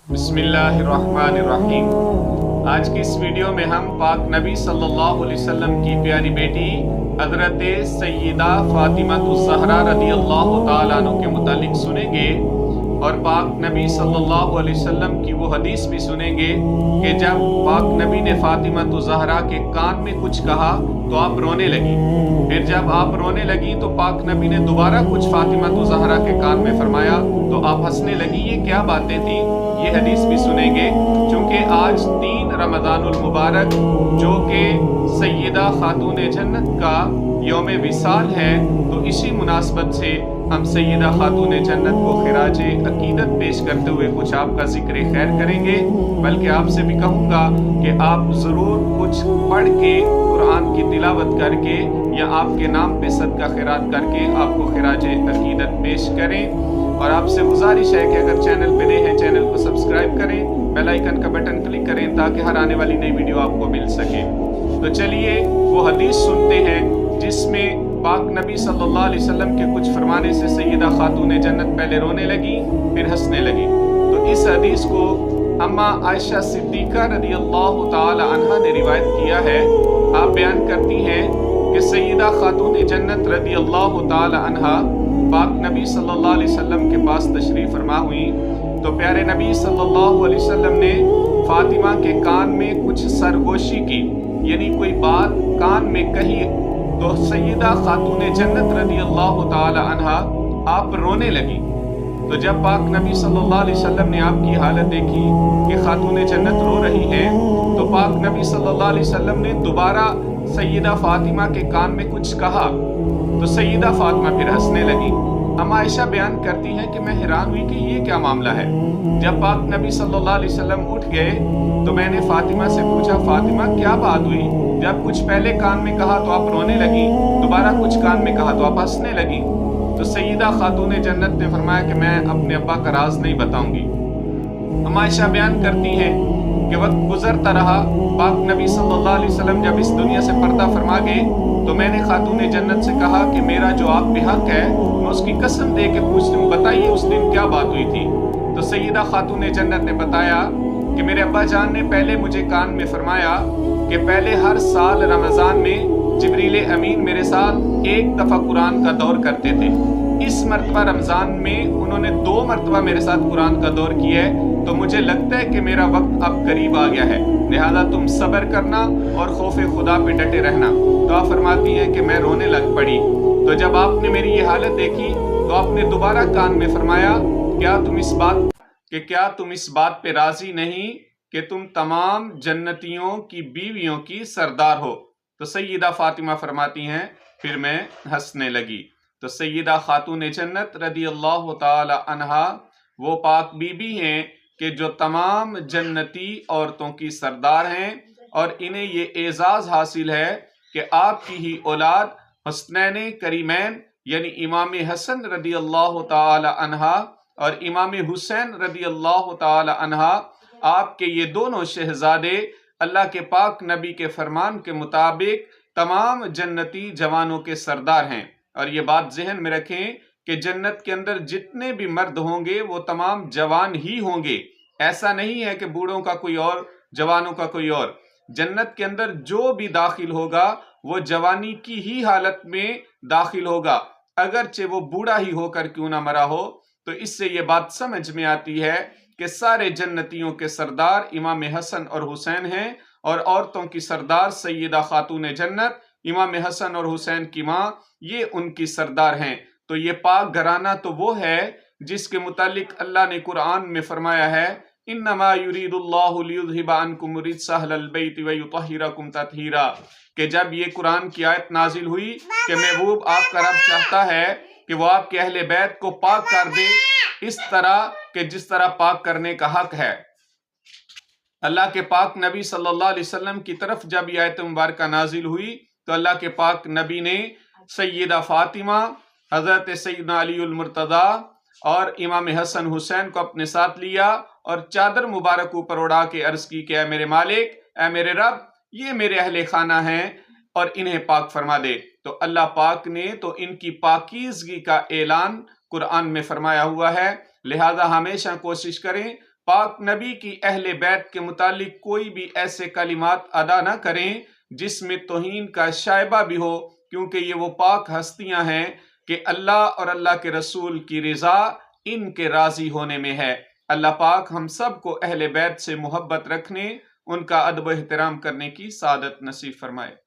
بسم اللہ الرحمن الرحیم۔ آج کی اس ویڈیو میں ہم پاک نبی صلی اللہ علیہ وسلم کی پیاری بیٹی حضرت سیدہ فاطمہ الزہرا رضی اللہ تعالیٰ عنہ کے متعلق سنیں گے، اور پاک نبی صلی اللہ علیہ وسلم کی وہ حدیث بھی سنیں گے کہ جب پاک نبی نے فاطمہ الزہرا کے کان میں کچھ کہا تو آپ رونے لگی، پھر جب آپ رونے لگی تو پاک نبی نے دوبارہ کچھ فاطمہ الزہرا کے کان میں فرمایا تو آپ ہنسنے لگی۔ یہ کیا باتیں تھیں، یہ حدیث بھی سنیں گے۔ چونکہ آج 3 رمضان المبارک جو کہ سیدہ خاتون جنت کا یوم وصال ہے، تو اسی مناسبت سے ہم سیدہ خاتون جنت کو خراج عقیدت پیش کرتے ہوئے کچھ آپ کا ذکر خیر کریں گے، بلکہ آپ سے بھی کہوں گا کہ آپ ضرور کچھ پڑھ کے، قرآن کی تلاوت کر کے یا آپ کے نام پہ صدقہ خیرات کر کے آپ کو خراج عقیدت پیش کریں۔ اور آپ سے گزارش ہے کہ اگر چینل پہ نئے ہیں چینل کو سبسکرائب کریں، بیل آئیکن کا بٹن کلک کریں تاکہ ہر آنے والی نئی ویڈیو آپ کو مل سکے۔ تو چلیے وہ حدیث سنتے ہیں جس میں پاک نبی صلی اللہ علیہ وسلم کے کچھ فرمانے سے سیدہ خاتون جنت پہلے رونے لگی پھر ہنسنے لگی۔ تو اس حدیث کو اما عائشہ صدیقہ رضی اللہ تعالی عنہا نے روایت کیا ہے۔ آپ بیان کرتی ہیں کہ سیدہ خاتون جنت رضی اللہ تعالی عنہا پاک نبی صلی اللہ علیہ وسلم کے پاس تشریف فرما ہوئی تو پیارے نبی صلی اللہ علیہ وسلم نے فاطمہ کے کان میں کچھ سرگوشی کی، یعنی کوئی بات کان میں کہی، تو سیدہ خاتون جنت رضی اللہ تعالی عنہا آپ رونے لگی۔ تو جب پاک نبی صلی اللہ علیہ وسلم نے آپ کی حالت دیکھی کہ خاتون جنت رو رہی ہیں، تو پاک نبی صلی اللہ علیہ وسلم نے دوبارہ سیدہ فاطمہ کے کان میں کچھ کہا تو سیدہ فاطمہ پھر ہنسنے لگی۔ اما عائشہ بیان کرتی ہیں کہ میں حیران ہوئی کہ یہ کیا معاملہ ہے۔ جب پاک نبی صلی اللہ علیہ وسلم اٹھ گئے تو میں نے فاطمہ سے پوچھا، فاطمہ کیا بات ہوئی؟ جب کچھ پہلے کان میں کہا تو آپ رونے لگی، دوبارہ کچھ کان میں کہا تو آپ ہنسنے لگی۔ تو سیدہ خاتون جنت نے فرمایا کہ میں اپنے ابا کا راز نہیں بتاؤں گی۔ اما عائشہ بیان کرتی ہیں کہ وقت گزرتا رہا، پاک نبی صلی اللہ علیہ وسلم جب اس دنیا سے پردہ فرما گئے تو میں نے خاتون جنت سے کہا کہ میرا جو آپ پہ حق ہے میں اس کی قسم دے کے پوچھتی ہوں، بتائیے اس دن کیا بات ہوئی تھی۔ تو سیدہ خاتون جنت نے بتایا کہ میرے ابا جان نے پہلے مجھے کان میں فرمایا کہ پہلے ہر سال رمضان میں جبریل امین میرے ساتھ 1 دفعہ قرآن کا دور کرتے تھے۔ اس مرتبہ رمضان میں انہوں نے 2 مرتبہ میرے ساتھ قرآن کا دور کیا ہے، تو مجھے لگتا ہے کہ میرا وقت اب قریب آ گیا ہے، لہذا تم صبر کرنا اور خوف خدا پہ ڈٹے رہنا۔ تو آپ فرماتی ہیں کہ میں رونے لگ پڑی۔ تو جب آپ نے میری یہ حالت دیکھی تو آپ نے دوبارہ کان میں فرمایا، کیا تم اس بات پہ راضی نہیں کہ تم تمام جنتیوں کی بیویوں کی سردار ہو؟ تو سیدہ فاطمہ فرماتی ہیں پھر میں ہنسنے لگی۔ تو سیدہ خاتون جنت رضی اللہ تعالی عنہا وہ پاک بی بی ہیں کہ جو تمام جنتی عورتوں کی سردار ہیں، اور انہیں یہ اعزاز حاصل ہے کہ آپ کی ہی اولاد حسنین کریمین یعنی امام حسن رضی اللہ تعالی عنہ اور امام حسین رضی اللہ تعالی عنہ، آپ کے یہ دونوں شہزادے اللہ کے پاک نبی کے فرمان کے مطابق تمام جنتی جوانوں کے سردار ہیں۔ اور یہ بات ذہن میں رکھیں کہ جنت کے اندر جتنے بھی مرد ہوں گے وہ تمام جوان ہی ہوں گے، ایسا نہیں ہے کہ بوڑھوں کا کوئی اور جوانوں کا کوئی اور۔ جنت کے اندر جو بھی داخل ہوگا وہ جوانی کی ہی حالت میں داخل ہوگا، اگرچہ وہ بوڑھا ہی ہو کر کیوں نہ مرا ہو۔ تو اس سے یہ بات سمجھ میں آتی ہے کہ سارے جنتیوں کے سردار امام حسن اور حسین ہیں، اور عورتوں کی سردار سیدہ خاتون جنت، امام حسن اور حسین کی ماں، یہ ان کی سردار ہیں۔ تو یہ پاک گھرانہ تو وہ ہے جس کے متعلق اللہ نے قرآن میں فرمایا ہے، انما یرید اللہ لیذھب عنکم الرجس اہل البیت ویطہرکم تطہیرا، کہ جب یہ قرآن کی آیت نازل ہوئی کہ محبوب آپ کا رب چاہتا ہے کہ وہ آپ کے اہل بیت کو پاک کر دے اس طرح کہ جس طرح پاک کرنے کا حق ہے۔ اللہ کے پاک نبی صلی اللہ علیہ وسلم کی طرف جب یہ آیت مبارکہ نازل ہوئی تو اللہ کے پاک نبی نے سیدہ فاطمہ، حضرت سیدنا علی المرتضیٰ اور امام حسن حسین کو اپنے ساتھ لیا اور چادر مبارک اوپر اڑا کے عرض کی کہ اے میرے مالک، اے میرے رب، یہ میرے اہل خانہ ہیں اور انہیں پاک فرما دے۔ تو اللہ پاک نے تو ان کی پاکیزگی کا اعلان قرآن میں فرمایا ہوا ہے، لہذا ہمیشہ کوشش کریں پاک نبی کی اہل بیت کے متعلق کوئی بھی ایسے کلمات ادا نہ کریں جس میں توہین کا شائبہ بھی ہو، کیونکہ یہ وہ پاک ہستیاں ہیں کہ اللہ اور اللہ کے رسول کی رضا ان کے راضی ہونے میں ہے۔ اللہ پاک ہم سب کو اہل بیت سے محبت رکھنے، ان کا ادب و احترام کرنے کی سعادت نصیب فرمائے۔